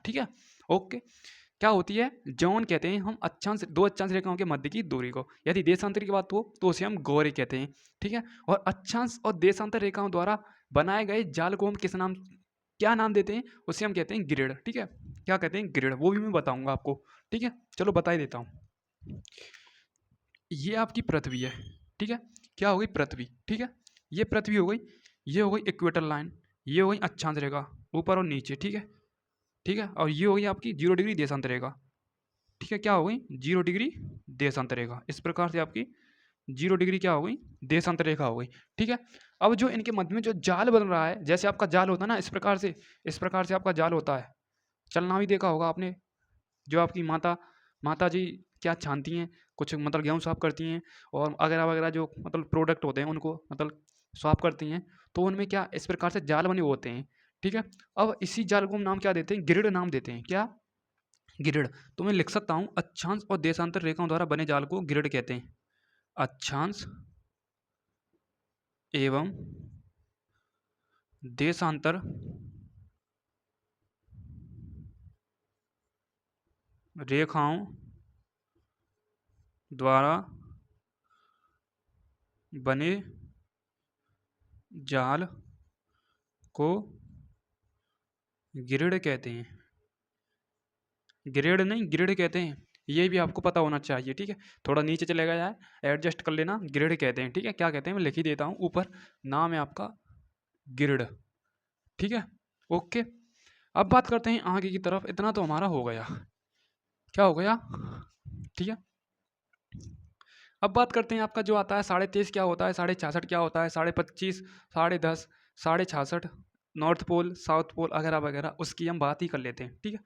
ठीक है। ओके, क्या होती है, जोन कहते हैं हम अक्षांश, दो अक्षांश रेखाओं के मध्य की दूरी को। यदि देशांतर की बात हो तो उसे हम गोरे कहते हैं, ठीक है। और अक्षांश और देशांतर रेखाओं द्वारा बनाए गए जाल को हम किस नाम, क्या नाम देते हैं, उसे हम कहते हैं ग्रिड, ठीक है। क्या कहते हैं, ग्रिड, वो भी मैं बताऊंगा आपको, ठीक है। चलो बता ही देता हूँ। ये आपकी पृथ्वी है, ठीक है। क्या हो गई, पृथ्वी, ठीक है। ये पृथ्वी हो गई, ये हो गई इक्वेटर लाइन, ये हो गई अक्षांश रेखा ऊपर और नीचे, ठीक है, ठीक है। और ये हो गई आपकी 0 डिग्री देशांतर रेखा, ठीक है। क्या हो गई, 0 डिग्री देशांतर रेखा। इस प्रकार से आपकी 0 डिग्री क्या हो गई, देशांतर रेखा हो गई, ठीक है। अब जो इनके मध्य में जो जाल बन रहा है, जैसे आपका जाल होता है ना, इस प्रकार से आपका जाल होता है। चलना भी देखा होगा आपने, जो आपकी माता माता जी क्या छानती हैं, कुछ मतलब गेहूँ साफ करती हैं, और वगैरह वगैरह जो मतलब प्रोडक्ट होते हैं उनको मतलब साफ करती हैं, तो उनमें क्या इस प्रकार से जाल बने होते हैं, ठीक है। अब इसी जाल को हम नाम क्या देते हैं, ग्रिड नाम देते हैं। क्या, ग्रिड। तो मैं लिख सकता हूँ, अक्षांश और देशांतर रेखाओं द्वारा बने जाल को ग्रिड कहते हैं। अक्षांश एवं देशांतर रेखाओं द्वारा बने जाल को ग्रिड कहते हैं। ग्रेड नहीं, ग्रिड कहते हैं, ये भी आपको पता होना चाहिए, ठीक है। थोड़ा नीचे चलेगा जाए, एडजस्ट कर लेना, ग्रिड कहते हैं, ठीक है। क्या कहते हैं, मैं लिख ही देता हूँ ऊपर, नाम है आपका ग्रिड, ठीक है। ओके, अब बात करते हैं आगे की तरफ। इतना तो हमारा हो गया, क्या हो गया, ठीक है। अब बात करते हैं आपका जो आता है 23.5 क्या होता है, 66.5 क्या होता है, 25.5, 10.5, 66.5, नॉर्थ पोल, साउथ पोल वगैरह वगैरह, उसकी हम बात ही कर लेते हैं, ठीक है।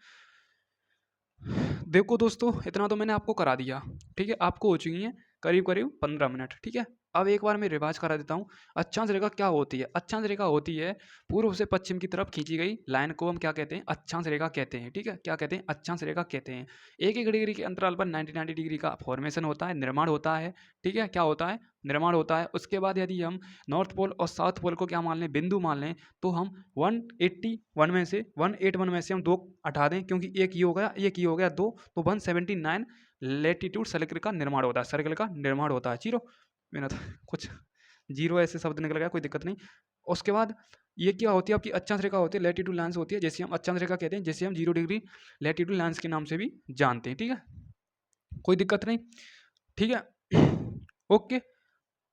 देखो दोस्तों, इतना तो मैंने आपको करा दिया, ठीक है। आपको हो चुकी है करीब करीब 15 मिनट, ठीक है। अब एक बार मैं रिवाज करा देता हूँ। अक्षांश रेखा क्या होती है, अक्षांश रेखा होती है पूर्व से पश्चिम की तरफ खींची गई लाइन को हम क्या कहते हैं, अक्षांश रेखा कहते हैं, ठीक है। क्या कहते हैं, अक्षांश रेखा कहते हैं। एक एक डिग्री के अंतराल पर 90 डिग्री का फॉर्मेशन होता है, निर्माण होता है, ठीक है। क्या होता है, निर्माण होता है। उसके बाद यदि हम नॉर्थ पोल और साउथ पोल को क्या मान लें, बिंदु मान लें, तो हम 181 में से 181 में से हम 2 हटा दें, क्योंकि एक ये हो गया, एक ये हो गया 2, तो 179 लेटीट्यूड सर्कल का निर्माण होता है, सर्कल का निर्माण होता है। जीरो, मैंने तो कुछ जीरो ऐसे शब्द निकल गया, कोई दिक्कत नहीं। उसके बाद ये क्या होती है, आपकी अक्षांश रेखा होती है, लेटीट्यूड लाइन्स होती है, जैसे हम अक्षांश रेखा कहते हैं, जैसे हम 0 डिग्री लेटीट्यूड लाइन्स के नाम से भी जानते हैं, ठीक है। कोई दिक्कत नहीं, ठीक है। ओके,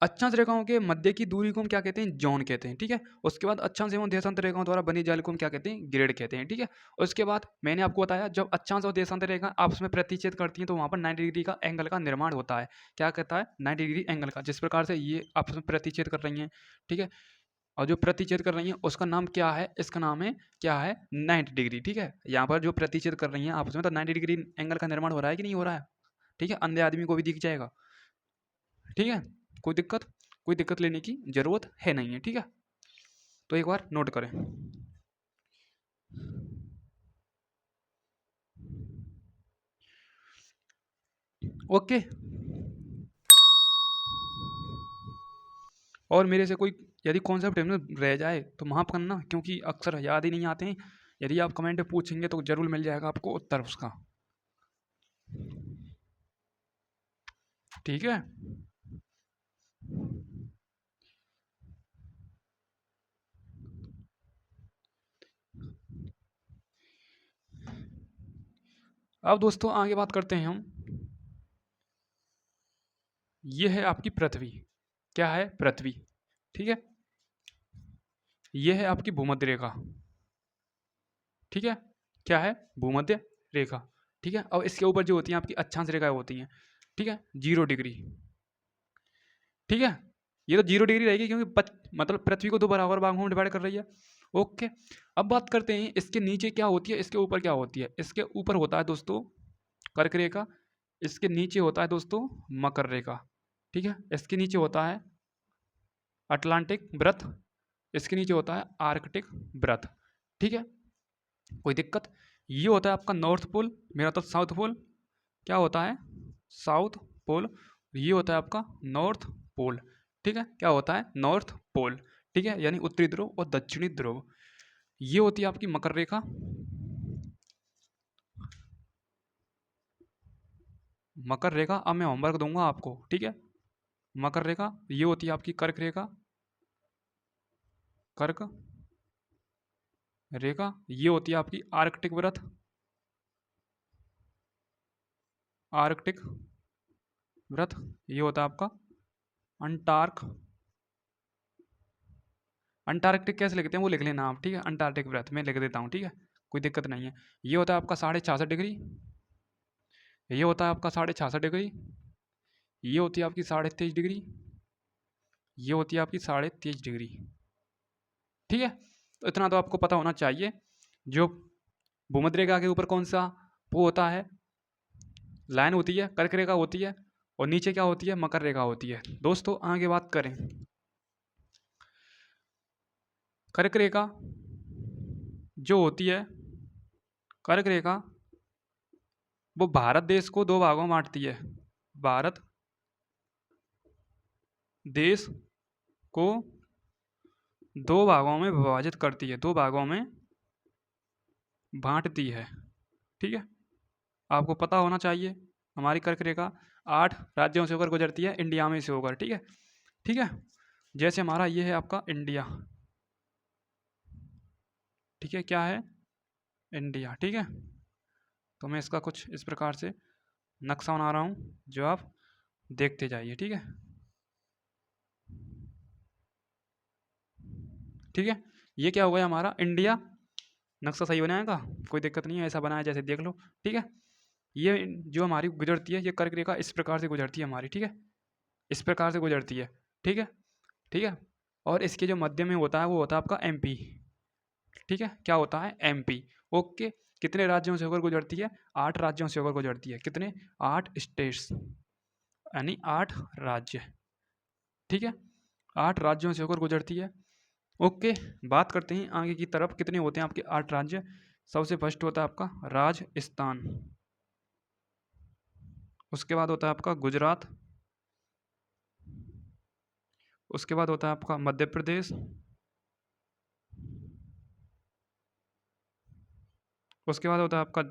अक्षांश रेखाओं के मध्य की दूरी को हम क्या कहते हैं, जोन कहते हैं, ठीक है। उसके बाद अक्षांश एवं देशांतर रेखाओं द्वारा बनी जाल को हम क्या कहते हैं, ग्रेड कहते हैं, ठीक है। उसके बाद मैंने आपको बताया, जब अक्षांश और देशांतर रेखा आपस में प्रतिच्छेद करती हैं तो वहां पर 90 डिग्री का एंगल का निर्माण होता है। क्या कहता है, 90 डिग्री एंगल का। जिस प्रकार से ये आपस में प्रतिच्छेद कर रही हैं, ठीक है। और जो प्रतिच्छेद कर रही हैं उसका नाम क्या है, इसका नाम है क्या है, 90 डिग्री, ठीक है। यहाँ पर जो प्रतिच्छेद कर रही हैं आपस में, तो 90 डिग्री एंगल का निर्माण हो रहा है कि नहीं हो रहा है, ठीक है। अंधे आदमी को भी दिख जाएगा, ठीक है। कोई दिक्कत, कोई दिक्कत लेने की जरूरत है नहीं है, ठीक है। तो एक बार नोट करें। ओके, और मेरे से कोई यदि कॉन्सेप्ट रह जाए तो माफ करना, क्योंकि अक्सर याद ही नहीं आते हैं। यदि आप कमेंट में पूछेंगे तो जरूर मिल जाएगा आपको उत्तर उसका, ठीक है। अब दोस्तों आगे बात करते हैं हम। ये है आपकी पृथ्वी, क्या है, पृथ्वी, ठीक है। ये है आपकी भूमध्य रेखा, ठीक है। क्या है, भूमध्य रेखा, ठीक है। अब इसके ऊपर जो होती हैं आपकी अक्षांश रेखाएं होती हैं, ठीक है, 0 डिग्री, ठीक है। ये तो 0 डिग्री रहेगी, क्योंकि मतलब पृथ्वी को दो बराबर भागों में डिवाइड कर रही है। ओके, अब बात करते हैं इसके नीचे क्या होती है, इसके ऊपर क्या होती है। इसके ऊपर होता है दोस्तों कर्क रेखा, इसके नीचे होता है दोस्तों मकर रेखा, ठीक है। इसके नीचे होता है अटलांटिक व्रत, इसके नीचे होता है आर्कटिक व्रत, ठीक है। कोई दिक्कत, ये होता है आपका नॉर्थ पोल, मेरा तो साउथ पोल, क्या होता है, साउथ पोल। ये होता है आपका नॉर्थ पोल, ठीक है। क्या होता है, नॉर्थ पोल, ठीक है, यानी उत्तरी ध्रुव और दक्षिणी ध्रुव। ये होती है आपकी मकर रेखा, मकर रेखा, अब मैं होमवर्क दूंगा आपको, ठीक है। मकर रेखा ये होती है आपकी कर्क रेखा, कर्क रेखा ये होती है आपकी आर्कटिक व्रत, आर्कटिक व्रत ये होता है आपका अंटार्क, अंटार्कटिक कैसे लिखते हैं वो लिख लेना आप, ठीक है। अंटार्कटिक व्रत मैं लिख देता हूँ, ठीक है, कोई दिक्कत नहीं है। ये होता है आपका 66.5 डिग्री, ये होता है आपका 66.5 डिग्री, ये होती है आपकी 23.5 डिग्री, ये होती है आपकी 23.5 डिग्री, ठीक है। तो इतना तो आपको पता होना चाहिए। जो भूमध्य रेखा के ऊपर कौन सा वो होता है, लाइन होती है, कर्क रेखा होती है, और नीचे क्या होती है, मकर रेखा होती है। दोस्तों आगे बात करें, कर्क रेखा जो होती है, कर्क रेखा वो भारत देश को दो भागों में बांटती है, भारत देश को दो भागों में विभाजित करती है, दो भागों में बांटती है, ठीक है। आपको पता होना चाहिए हमारी कर्क रेखा 8 राज्यों से होकर गुजरती है, इंडिया में से होकर, ठीक है, ठीक है। जैसे हमारा ये है आपका इंडिया, ठीक है, क्या है, इंडिया, ठीक है। तो मैं इसका कुछ इस प्रकार से नक्शा बना रहा हूँ जो आप देखते जाइए, ठीक है, ठीक है। ये क्या हो गया हमारा इंडिया, नक्शा सही बनाएगा, कोई दिक्कत नहीं है, ऐसा बनाया जैसे देख लो, ठीक है। ये जो हमारी गुजरती है, ये कर्क रेखा इस प्रकार से गुजरती है हमारी, ठीक है, इस प्रकार से गुजरती है, ठीक है, ठीक है। और इसके जो मध्य में होता है वो होता है आपका एमपी, ठीक है, क्या होता है, एमपी, ओके। कितने राज्यों से होकर गुजरती है, 8 राज्यों से होकर गुजरती है, कितने, 8 स्टेट्स, यानी 8 राज्य, ठीक है, 8 राज्यों से होकर गुजरती है, ओके। बात करते हैं आगे की तरफ, कितने होते हैं आपके 8 राज्य। सबसे फर्स्ट होता है आपका राजस्थान, उसके बाद होता है आपका गुजरात, उसके बाद होता है आपका मध्य प्रदेश, उसके बाद होता है आपका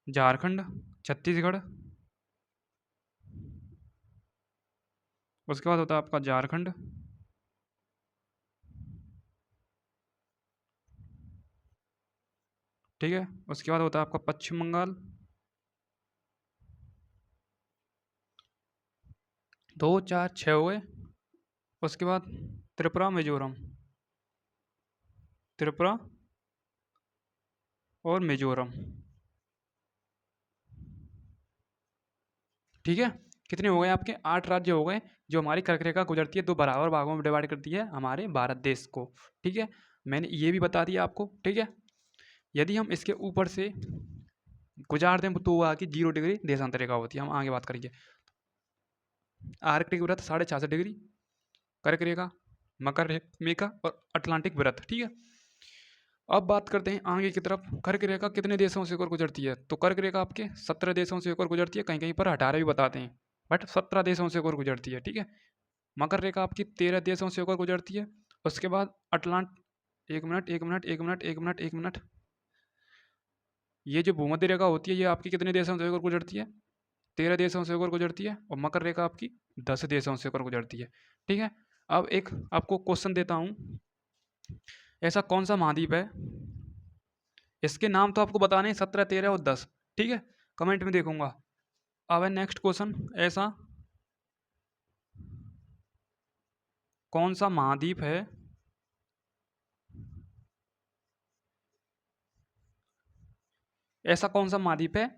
झारखंड, छत्तीसगढ़, उसके बाद होता है आपका झारखंड, ठीक है, उसके बाद होता है आपका पश्चिम बंगाल, 2 4 6 हुए, उसके बाद त्रिपुरा, मिजोरम, त्रिपुरा और मिजोरम, ठीक है। कितने हो गए आपके, 8 राज्य हो गए, जो हमारी कर्क रेखा गुजरती है, दो बराबर भागों में डिवाइड करती है हमारे भारत देश को, ठीक है। मैंने ये भी बता दिया आपको, ठीक है। यदि हम इसके ऊपर से गुजार दें तो वो आके 0 डिग्री देशांतर रेखा होती है। हम आगे बात करेंगे, आर्कटिक व्रत 66.5 डिग्री, कर्क रेखा, मकर रेखा और अटलांटिक व्रत, ठीक है। अब बात करते हैं आगे की तरफ, कर्क रेखा कितने देशों से होकर गुजरती है, तो कर्क रेखा आपके 17 देशों से होकर गुजरती है, कहीं कहीं पर 18 भी बताते हैं, बट 17 देशों से होकर गुजरती है, ठीक है। मकर रेखा आपकी 13 देशों से होकर गुजरती है, उसके बाद अटलांट, एक मिनट एक मिनट एक मिनट एक मिनट एक मिनट, ये जो भूमध्य रेखा होती है ये आपकी कितने देशों से होकर गुजरती है, 13 देशों से होकर गुजरती है, और मकर रेखा आपकी 10 देशों से होकर गुजरती है, ठीक है। अब एक आपको क्वेश्चन देता हूँ, ऐसा कौन सा महाद्वीप है, इसके नाम तो आपको बताने हैं 17 13 और 10, ठीक है, कमेंट में देखूंगा। अब है नेक्स्ट क्वेश्चन, ऐसा कौन सा महाद्वीप है, ऐसा कौन सा महाद्वीप है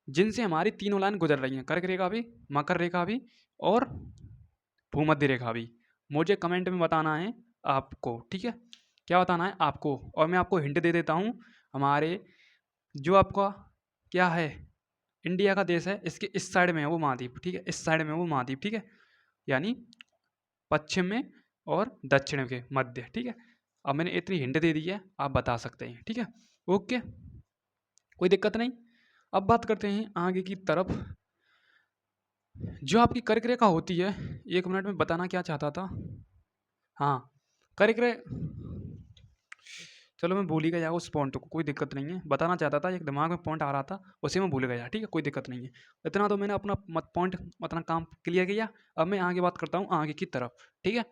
जिनसे हमारी तीनों लाइन गुजर रही हैं, कर्क रेखा भी, मकर रेखा भी और भूमध्य रेखा भी। मुझे कमेंट में बताना है आपको, ठीक है, क्या बताना है आपको। और मैं आपको हिंट दे देता हूँ, हमारे जो आपका क्या है, इंडिया का देश है, इसके इस साइड में है वो महाद्वीप, ठीक है, इस साइड में वो महाद्वीप, ठीक है, यानी पश्चिम में और दक्षिण के मध्य, ठीक है। अब मैंने इतनी हिंट दे दी है, आप बता सकते हैं, ठीक है, ओके, कोई दिक्कत नहीं। अब बात करते हैं आगे की तरफ, जो आपकी कर्क रेखा होती है, 1 मिनट में बताना क्या चाहता था, हाँ, कर्क रे चलो मैं भूल ही गया उस पॉइंट को, कोई दिक्कत नहीं है, बताना चाहता था, एक दिमाग में पॉइंट आ रहा था, उसे मैं भूल गया, ठीक है, कोई दिक्कत नहीं है। इतना तो मैंने अपना मत पॉइंट अपना काम क्लियर किया। अब मैं आगे बात करता हूँ आगे की तरफ, ठीक है।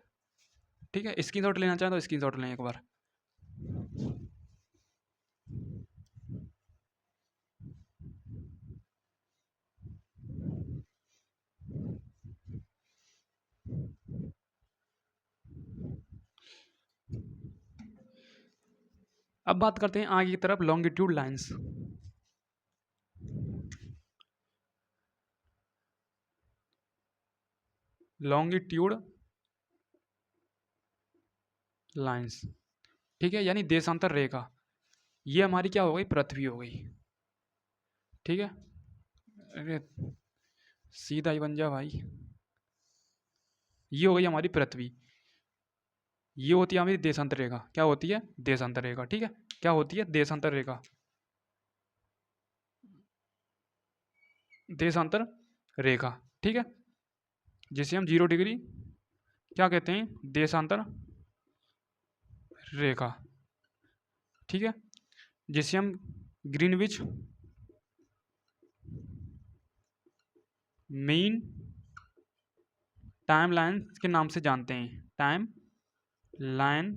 ठीक है, स्क्रीनशॉट लेना चाहें तो स्क्रीनशॉट लें एक बार। अब बात करते हैं आगे की तरफ, लॉन्गिट्यूड लाइंस। लॉन्गिट्यूड लाइंस, ठीक है, यानी देशांतर रेखा। ये हमारी क्या हो गई, पृथ्वी हो गई, ठीक है। अरे सीधा ही बन जा भाई। ये हो गई हमारी पृथ्वी। ये होती है हमारी देशांतर रेखा। क्या होती है, देशांतर रेखा, ठीक है। क्या होती है, देशांतर रेखा, देशांतर रेखा, ठीक है। जिसे हम 0 डिग्री क्या कहते हैं, देशांतर रेखा, ठीक है। जिसे हम ग्रीनविच मीन टाइम लाइन के नाम से जानते हैं, टाइम लाइन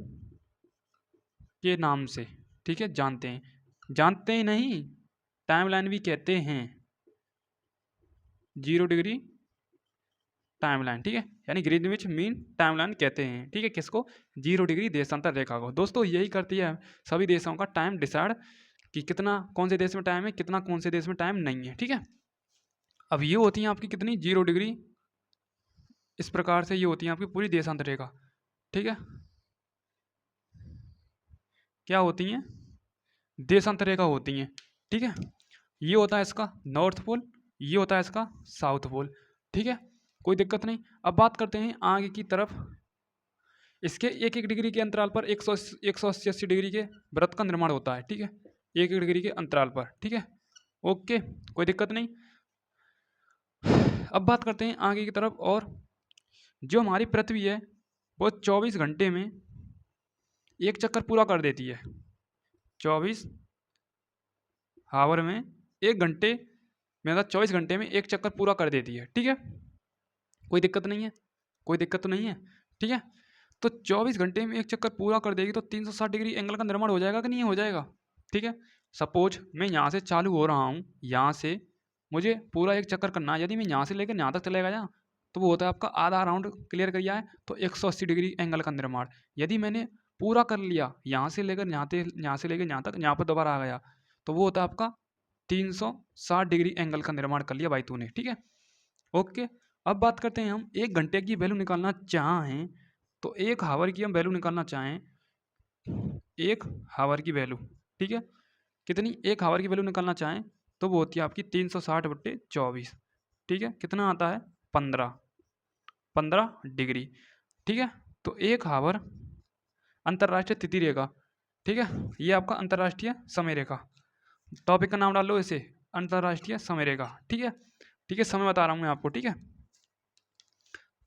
के नाम से, ठीक है, जानते हैं, जानते ही नहीं, टाइम लाइन भी कहते हैं, 0 डिग्री टाइमलाइन, ठीक है, यानी ग्रीनविच मीन टाइमलाइन कहते हैं, ठीक है, किसको, 0 डिग्री देशांतर रेखा को। दोस्तों यही करती है सभी देशों का टाइम डिसाइड, कि कितना कौन से देश में टाइम है, कितना कौन से देश में टाइम नहीं है, ठीक है। अब ये होती है आपकी कितनी, 0 डिग्री, इस प्रकार से ये होती है आपकी पूरी देशांतर रेखा, ठीक है। क्या होती हैं, देशांतर रेखा होती हैं, ठीक है। ये होता है इसका नॉर्थ पोल, ये होता है इसका साउथ पोल, ठीक है, कोई दिक्कत नहीं। अब बात करते हैं आगे की तरफ। इसके एक एक डिग्री के अंतराल पर 180 डिग्री के वृत्त का निर्माण होता है, ठीक है, एक एक डिग्री के अंतराल पर, ठीक है, ओके, कोई दिक्कत नहीं। अब बात करते हैं आगे की तरफ। और जो हमारी पृथ्वी है वो 24 घंटे में एक चक्कर पूरा कर देती है, 24 हावर में, एक घंटे में, मतलब 24 घंटे में एक चक्कर पूरा कर देती है, ठीक है, कोई दिक्कत नहीं है, कोई दिक्कत तो नहीं है, ठीक है। तो 24 घंटे में एक चक्कर पूरा कर देगी तो 360 डिग्री एंगल का निर्माण हो जाएगा कि नहीं हो जाएगा, ठीक है। सपोज मैं यहाँ से चालू हो रहा हूँ, यहाँ से मुझे पूरा एक चक्कर करना है, यदि मैं यहाँ से लेकर यहाँ तक चलेगा गया तो वो होता है आपका आधा राउंड क्लियर कर लिया है, तो 180 डिग्री एंगल का निर्माण। यदि मैंने पूरा कर लिया यहाँ से लेकर यहाँ से लेकर यहाँ तक, यहाँ पर दोबारा आ गया, तो वो होता है आपका 360 डिग्री एंगल का निर्माण कर लिया भाई तूने, ठीक है, ओके। अब बात करते हैं हम 1 घंटे की वैल्यू निकालना चाहें, तो 1 हावर की हम वैल्यू निकालना चाहें, 1 हावर की वैल्यू, ठीक है, कितनी, 1 हावर की वैल्यू निकालना चाहें तो वो होती है आपकी 360/24, ठीक है, कितना आता है, 15 डिग्री, ठीक है। तो 1 हावर अंतर्राष्ट्रीय तिथि रेखा, ठीक है, ये आपका अंतर्राष्ट्रीय समय रेखा, टॉपिक का नाम डाल लो इसे, अंतर्राष्ट्रीय समय रेखा, ठीक है, ठीक है, समय बता रहा हूँ मैं आपको, ठीक है।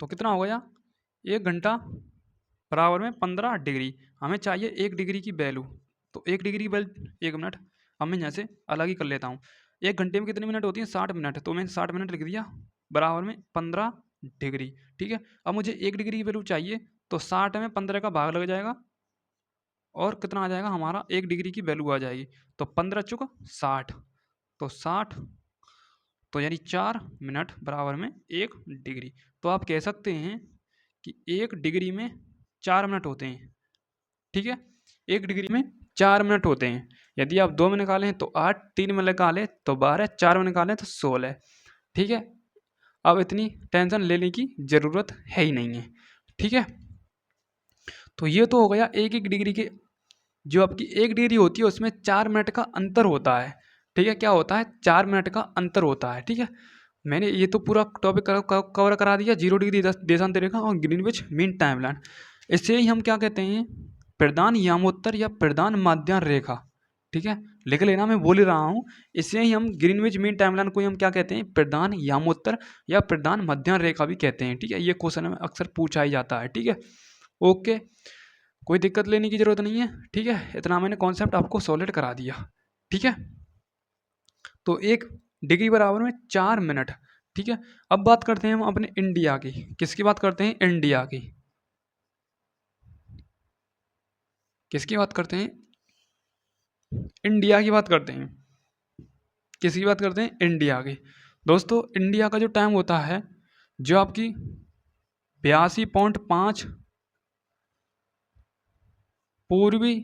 तो कितना हो गया, 1 घंटा बराबर में 15 डिग्री, हमें चाहिए 1 डिग्री की वैल्यू, तो 1 डिग्री की वैल्यू, 1 मिनट, अब मैं यहाँ से अलग ही कर लेता हूँ। 1 घंटे में कितने मिनट होती हैं, 60 मिनट, तो मैंने 60 मिनट लिख दिया, बराबर में 15 डिग्री, ठीक है। अब मुझे 1 डिग्री की वैल्यू चाहिए, तो 60 में 15 का भाग लग जाएगा, और कितना आ जाएगा हमारा, 1 डिग्री की वैल्यू आ जाएगी, तो 15 चुक 60, तो 60, तो यानी 4 मिनट बराबर में 1 डिग्री। तो आप कह सकते हैं कि 1 डिग्री में 4 मिनट होते हैं, ठीक है, 1 डिग्री में 4 मिनट होते हैं। यदि आप 2 में निकालें तो 8, 3 में निकालें तो 12, 4 में निकालें तो 16, ठीक है। अब इतनी टेंशन लेने की ज़रूरत है ही नहीं है, ठीक है। तो ये तो हो गया 1 1 डिग्री के, जो आपकी 1 डिग्री होती है उसमें 4 मिनट का अंतर होता है, ठीक है, क्या होता है, 4 मिनट का अंतर होता है, ठीक है। मैंने ये तो पूरा टॉपिक कवर करा दिया, 0 डिग्री देशांतर रेखा और ग्रीनविच मीन टाइमलाइन। इसे ही हम क्या कहते हैं, प्रधान यामोत्तर या प्रधान माध्याह्न रेखा, ठीक है, लिख लेना, मैं बोल रहा हूँ। इसे ही हम ग्रीनविच मीन टाइमलाइन को हम क्या कहते हैं, प्रधान यामोत्तर या प्रधान मध्याह्न रेखा भी कहते हैं, ठीक है। ये क्वेश्चन में अक्सर पूछा ही जाता है, ठीक है, ओके, कोई दिक्कत लेने की ज़रूरत नहीं है, ठीक है। इतना मैंने कॉन्सेप्ट आपको सॉलिड करा दिया, ठीक है। तो 1 डिग्री बराबर में 4 मिनट, ठीक है। अब बात करते हैं हम अपने इंडिया की। किसकी बात करते हैं? इंडिया की। किसकी बात करते हैं? इंडिया की बात करते हैं। किसकी बात करते हैं? इंडिया की। दोस्तों इंडिया का जो टाइम होता है, जो आपकी 82.5 पूर्वी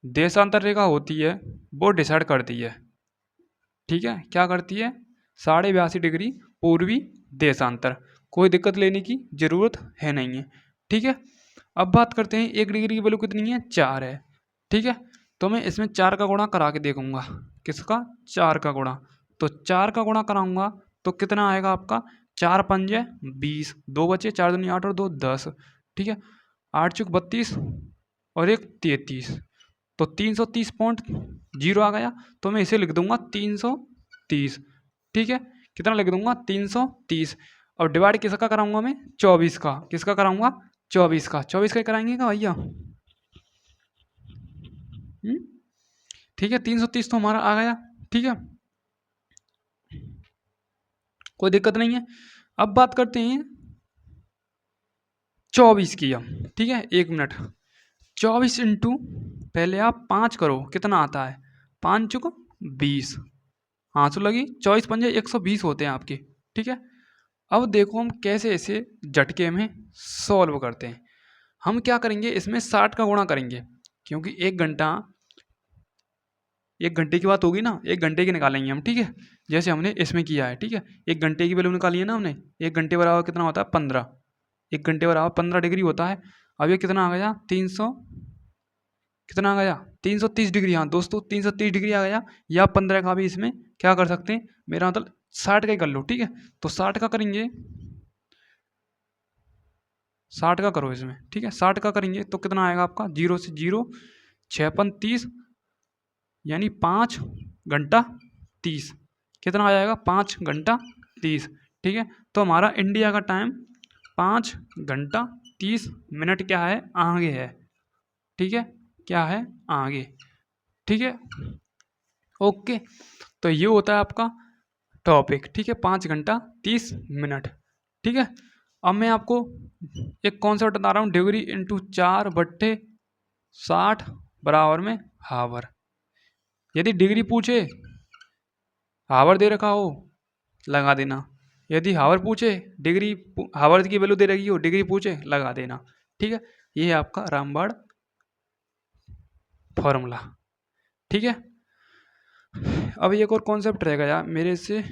देशांतर रेखा होती है, वो डिसाइड करती है, ठीक है। क्या करती है? 82.5 डिग्री पूर्वी देशांतर। कोई दिक्कत लेने की जरूरत है नहीं है, ठीक है। अब बात करते हैं 1 डिग्री की वैल्यू कितनी है? 4 है, ठीक है। तो मैं इसमें 4 का गुणा करा के देखूंगा। किसका? 4 का गुणा। तो 4 का गुणा कराऊंगा तो कितना आएगा आपका? 4 पंजे 20, 2 बचे, 4 दूनी 8 और 2 10, ठीक है। 8 चुक 32 और 1 33, तो 330.0 आ गया। तो मैं इसे लिख दूंगा 330, ठीक है। कितना लिख दूंगा? 330। और डिवाइड किसका कराऊंगा मैं? 24 का। किसका कराऊंगा? 24 का। 24 का ही कराएंगे क्या भैया? ठीक है, 330 तो हमारा आ गया, ठीक है। कोई दिक्कत नहीं है। अब बात करते हैं 24 की हम, ठीक है। 1 मिनट, 24 इंटू, पहले आप 5 करो, कितना आता है? 5 चुको 20, हाँ तो लगी 24 पंजे 120 होते हैं आपके, ठीक है। अब देखो हम कैसे इसे झटके में सॉल्व करते हैं। हम क्या करेंगे, इसमें 60 का गुणा करेंगे, क्योंकि 1 घंटा, 1 घंटे की बात होगी ना, 1 घंटे की निकालेंगे हम, ठीक है। जैसे हमने इसमें किया है, ठीक है। 1 घंटे की वैल्यू निकाली है ना हमने। 1 घंटे बराबर कितना होता है? 15। 1 घंटे बराबर 15 डिग्री होता है। अब ये कितना आ गया? 300, कितना आ गया? 330 डिग्री। हाँ दोस्तों 330 डिग्री आ गया। या 15 का भी इसमें क्या कर सकते हैं, मेरा मतलब 60 का ही कर लो, ठीक है। तो 60 का करेंगे, 60 का करो इसमें, ठीक है। 60 का करेंगे तो कितना आएगा आपका? 0 से 0, 6 30, यानी 5 घंटा 30। कितना आ जाएगा? 5 घंटा 30, ठीक है। तो हमारा इंडिया का टाइम 5 घंटा 30 मिनट क्या है? आगे है, ठीक है। क्या है? आगे, ठीक है। ओके, तो ये होता है आपका टॉपिक, ठीक है। 5 घंटा 30 मिनट, ठीक है। अब मैं आपको एक कॉन्सेप्ट बता रहा हूँ, डिग्री इंटू 4/60 बराबर में हावर। यदि डिग्री पूछे, हावर दे रखा हो, लगा देना। यदि हावर पूछे, डिग्री, हावर की वैल्यू दे रखी हो, डिग्री पूछे, लगा देना, ठीक है। ये है आपका रामबाण फॉर्मूला, ठीक है। अब एक और कॉन्सेप्ट रह गया मेरे से।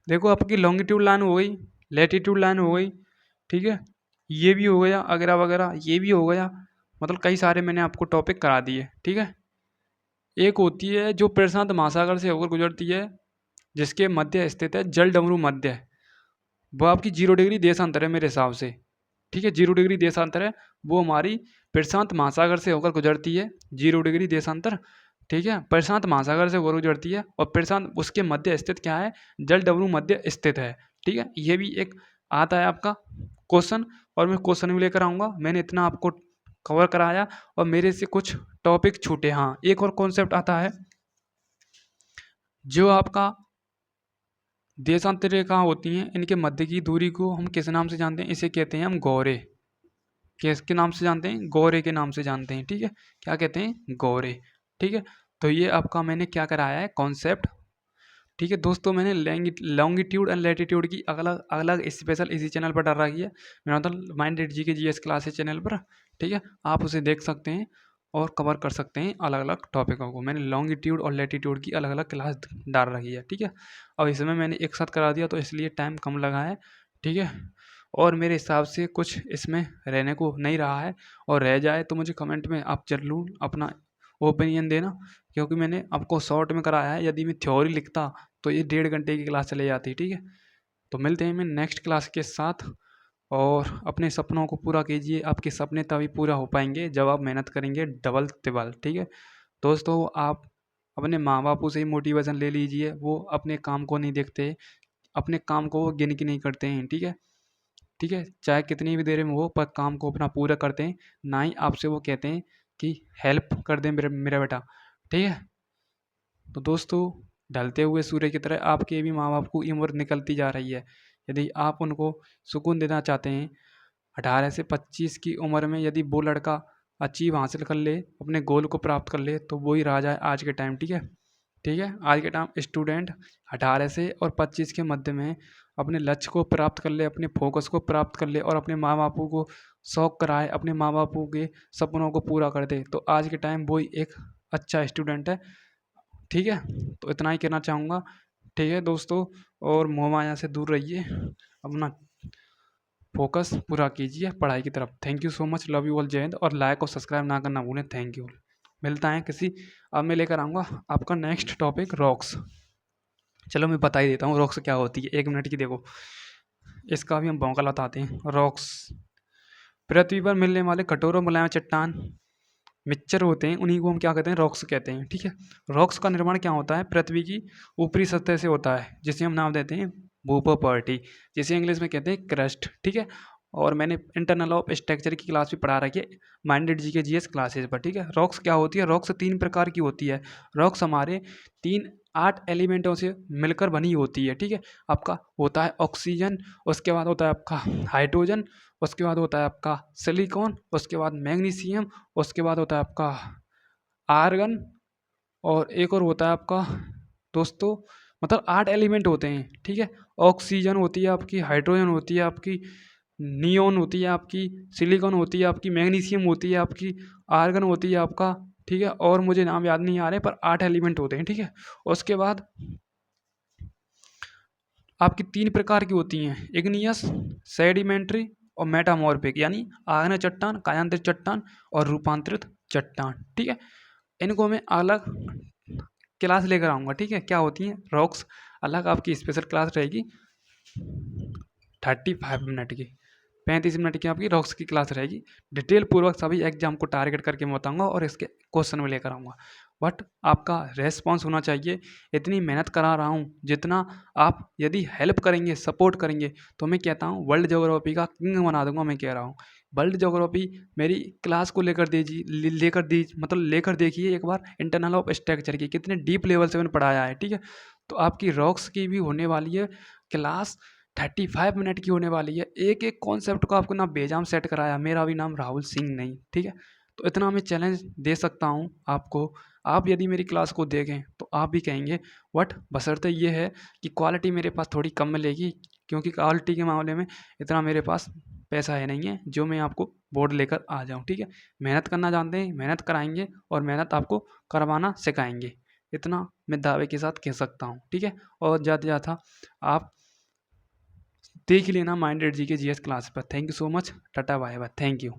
देखो आपकी लॉन्गिट्यूड लाइन हो गई, लैटिट्यूड लाइन हो गई, ठीक है। ये भी हो गया वगैरह वगैरह, ये भी हो गया। मतलब कई सारे मैंने आपको टॉपिक करा दिए, ठीक है। एक होती है जो प्रशांत महासागर से होकर गुजरती है, जिसके मध्य स्थित है जल डमरू मध्य। वो आपकी 0 डिग्री देशांतर है मेरे हिसाब से, ठीक है। 0 डिग्री देशांतर है, वो हमारी प्रशांत महासागर से होकर गुजरती है। 0 डिग्री देशांतर, ठीक है, प्रशांत महासागर से होकर गुजरती है। और प्रशांत, उसके मध्य स्थित क्या है? जल डमरू मध्य स्थित है, ठीक है। ये भी एक आता है आपका क्वेश्चन, और मैं क्वेश्चन भी लेकर आऊँगा। मैंने इतना आपको कवर कराया और मेरे से कुछ टॉपिक छूटे। हाँ, एक और कॉन्सेप्ट आता है, जो आपका देशांतर रेखा होती हैं, इनके मध्य की दूरी को हम किस नाम से जानते हैं? इसे कहते हैं हम गौरे। किसके नाम से जानते हैं? गौरे के नाम से जानते हैं, ठीक है। क्या कहते हैं? गौरे, ठीक है। तो ये आपका मैंने क्या कराया है? कॉन्सेप्ट, ठीक है। दोस्तों मैंने लॉन्गिट्यूड एंड लैटिट्यूड की अलग अलग स्पेशल इसी चैनल पर डाल रखी है, मेरा मतलब माइंडेड जी के जीएस क्लासेस चैनल पर, ठीक है। आप उसे देख सकते हैं और कवर कर सकते हैं अलग अलग टॉपिकों को। मैंने लॉन्गिट्यूड और लैटिट्यूड की अलग अलग क्लास डाल रखी है, ठीक है। अब इसमें मैंने एक साथ करा दिया तो इसलिए टाइम कम लगा है, ठीक है। और मेरे हिसाब से कुछ इसमें रहने को नहीं रहा है, और रह जाए तो मुझे कमेंट में आप जरूर अपना ओपिनियन देना, क्योंकि मैंने आपको शॉर्ट में कराया है। यदि मैं थ्योरी लिखता तो ये 1.5 घंटे की क्लास चले जाती, ठीक है। तो मिलते हैं मैं नेक्स्ट क्लास के साथ, और अपने सपनों को पूरा कीजिए। आपके सपने तभी पूरा हो पाएंगे जब आप मेहनत करेंगे डबल तिबल, ठीक है। दोस्तों आप अपने माँ बापों से ही मोटिवेशन ले लीजिए, वो अपने काम को नहीं देखते, अपने काम को वो गिन के नहीं करते हैं, ठीक है। ठीक है, चाहे कितनी भी देर में हो पर काम को अपना पूरा करते हैं, ना ही आपसे वो कहते हैं कि हेल्प कर दे मेरा मेरा बेटा। ठीक है, तो दोस्तों ढलते हुए सूर्य की तरह आपके भी माँ बाप की उम्र निकलती जा रही है। यदि आप उनको सुकून देना चाहते हैं, 18 से 25 की उम्र में यदि वो लड़का अचीव हासिल कर ले, अपने गोल को प्राप्त कर ले, तो वो ही राजा है आज के टाइम। ठीक है, ठीक है, आज के टाइम स्टूडेंट 18 से और 25 के मध्य में अपने लक्ष्य को प्राप्त कर ले, अपने फोकस को प्राप्त कर ले और अपने माँ बापों को शौक कराए, अपने माँ बापों के सपनों को पूरा कर दे, तो आज के टाइम वो ही एक अच्छा स्टूडेंट है। ठीक है, तो इतना ही कहना चाहूँगा। ठीक है दोस्तों, और मोह माया से दूर रहिए, अपना फोकस पूरा कीजिए पढ़ाई की तरफ। Thank you so much, love you all, जय हिंद, और लाइक और सब्सक्राइब ना करना भूलें। Thank you. मिलता है किसी, अब मैं लेकर आऊँगा आपका नेक्स्ट टॉपिक रॉक्स। चलो मैं बता ही देता हूँ रॉक्स क्या होती है, 1 मिनट की देखो, इसका भी हम भौंका लगाते हैं। रॉक्स पृथ्वी पर मिलने वाले कठोर और मुलायम चट्टान मिक्सचर होते हैं, उन्हीं को हम क्या कहते हैं, रॉक्स कहते हैं। ठीक है, रॉक्स का निर्माण क्या होता है, पृथ्वी की ऊपरी सतह से होता है, जिसे हम नाम देते हैं भूप्रपर्टी, जिसे इंग्लिश में कहते हैं क्रस्ट। ठीक है, और मैंने इंटरनल ऑफ स्ट्रक्चर की क्लास भी पढ़ा रखी है माइंडेड जी के जीएस क्लासेस पर। ठीक है, रॉक्स क्या होती है, रॉक्स 3 प्रकार की होती है। रॉक्स हमारे 8 एलिमेंटों से मिलकर बनी होती है। ठीक है, आपका होता है ऑक्सीजन, उसके बाद होता है आपका हाइड्रोजन, उसके बाद होता है आपका सिलिकॉन, उसके बाद मैग्नीशियम, उसके बाद होता है आपका आर्गन, और एक और होता है आपका दोस्तों, मतलब 8 एलिमेंट होते हैं। ठीक है, ऑक्सीजन होती है आपकी, हाइड्रोजन होती है आपकी, नियोन होती है आपकी, सिलिकॉन होती है आपकी, मैग्नीशियम होती है आपकी, आर्गन होती है आपका। ठीक है, और मुझे नाम याद नहीं आ रहे, पर 8 एलिमेंट होते हैं। ठीक है, उसके बाद आपकी 3 प्रकार की होती हैं, इग्नियस, सेडिमेंट्री और मेटामॉर्फिक, यानी आग्नेय चट्टान, कायांतरित चट्टान और रूपांतरित चट्टान। ठीक है, इनको मैं अलग क्लास लेकर आऊँगा। ठीक है, क्या होती हैं रॉक्स, अलग आपकी स्पेशल क्लास रहेगी 35 मिनट की, 35 मिनट की आपकी रॉक्स की क्लास रहेगी। डिटेल पूर्वक सभी एग्जाम को टारगेट करके मैं बताऊँगा और इसके क्वेश्चन में लेकर आऊँगा। बट आपका रेस्पॉन्स होना चाहिए, इतनी मेहनत करा रहा हूँ, जितना आप यदि हेल्प करेंगे, सपोर्ट करेंगे, तो मैं कहता हूँ वर्ल्ड ज्योग्राफी का किंग बना दूंगा। मैं कह रहा हूँ वर्ल्ड ज्योग्राफी मेरी क्लास को लेकर दीजिए, लेकर देखिए एक बार, इंटरनल ऑफ स्ट्रक्चर की कितने डीप लेवल से मैंने पढ़ाया है। ठीक है, तो आपकी रॉक्स की भी होने वाली है क्लास, 35 मिनट की होने वाली है। एक एक कॉन्सेप्ट को आपको ना बेजाम सेट कराया, मेरा भी नाम राहुल सिंह नहीं। ठीक है, तो इतना मैं चैलेंज दे सकता हूँ आपको। आप यदि मेरी क्लास को देखें तो आप भी कहेंगे बट बशर्ते ये है कि क्वालिटी मेरे पास थोड़ी कम मिलेगी, क्योंकि क्वालिटी के मामले में इतना मेरे पास पैसा है नहीं है जो मैं आपको बोर्ड लेकर आ जाऊँ। ठीक है, मेहनत करना जानते हैं, मेहनत कराएंगे और मेहनत आपको करवाना सिखाएंगे, इतना मैं दावे के साथ कह सकता हूँ। ठीक है, और ज़्यादा ज़्यादा आप देख ही लेना माइंडेड जी के जीएस क्लास पर। Thank you so much, tata bye bye, thank you.